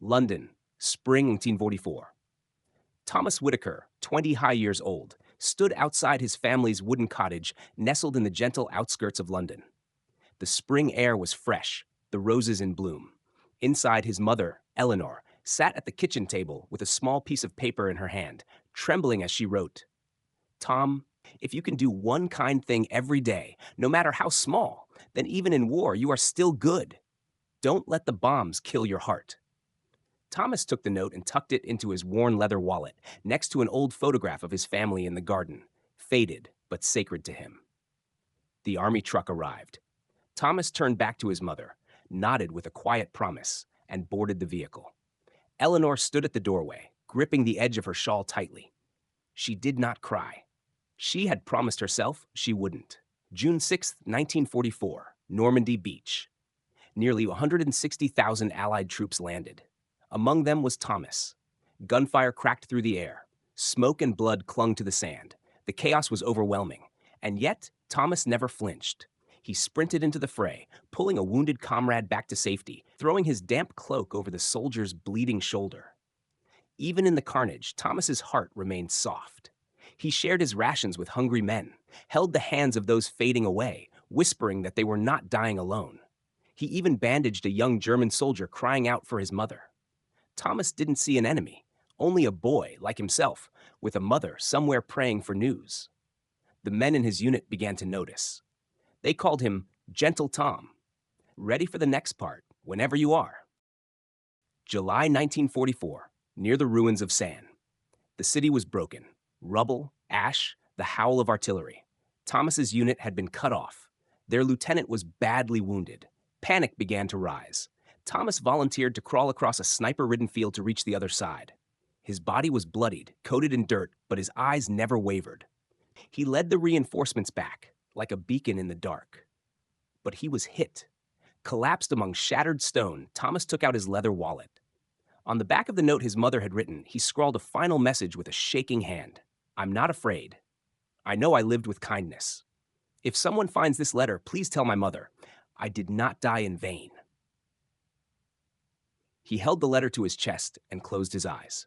London, spring 1844. Thomas Whitaker, 20 high years old, stood outside his family's wooden cottage nestled in the gentle outskirts of London. The spring air was fresh, the roses in bloom. Inside, his mother, Eleanor, sat at the kitchen table with a small piece of paper in her hand, trembling as she wrote, "Tom, if you can do one kind thing every day, no matter how small, then even in war you are still good. Don't let the bombs kill your heart." Thomas took the note and tucked it into his worn leather wallet, next to an old photograph of his family in the garden, faded but sacred to him. The army truck arrived. Thomas turned back to his mother, nodded with a quiet promise, and boarded the vehicle. Eleanor stood at the doorway, gripping the edge of her shawl tightly. She did not cry. She had promised herself she wouldn't. June 6, 1944, Normandy Beach. Nearly 160,000 Allied troops landed. Among them was Thomas. Gunfire cracked through the air. Smoke and blood clung to the sand. The chaos was overwhelming. And yet, Thomas never flinched. He sprinted into the fray, pulling a wounded comrade back to safety, throwing his damp cloak over the soldier's bleeding shoulder. Even in the carnage, Thomas's heart remained soft. He shared his rations with hungry men, held the hands of those fading away, whispering that they were not dying alone. He even bandaged a young German soldier crying out for his mother. Thomas didn't see an enemy, only a boy, like himself, with a mother somewhere praying for news. The men in his unit began to notice. They called him Gentle Tom. Ready for the next part, whenever you are. July 1944, near the ruins of San. The city was broken. Rubble, ash, the howl of artillery. Thomas's unit had been cut off. Their lieutenant was badly wounded. Panic began to rise. Thomas volunteered to crawl across a sniper-ridden field to reach the other side. His body was bloodied, coated in dirt, but his eyes never wavered. He led the reinforcements back, like a beacon in the dark. But he was hit. Collapsed among shattered stone, Thomas took out his leather wallet. On the back of the note his mother had written, he scrawled a final message with a shaking hand. "I'm not afraid. I know I lived with kindness. If someone finds this letter, please tell my mother, I did not die in vain." He held the letter to his chest and closed his eyes.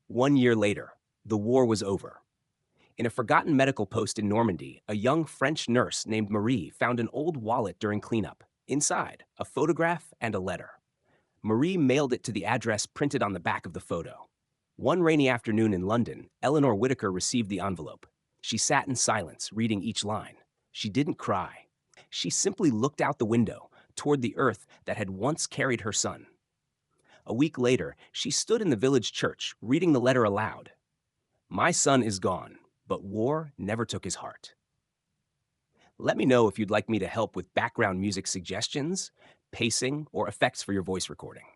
1 year later, the war was over. In a forgotten medical post in Normandy, a young French nurse named Marie found an old wallet during cleanup. Inside, a photograph and a letter. Marie mailed it to the address printed on the back of the photo. One rainy afternoon in London, Eleanor Whitaker received the envelope. She sat in silence, reading each line. She didn't cry. She simply looked out the window, toward the earth that had once carried her son. A week later, she stood in the village church, reading the letter aloud. "My son is gone, but war never took his heart." Let me know if you'd like me to help with background music suggestions, pacing, or effects for your voice recording.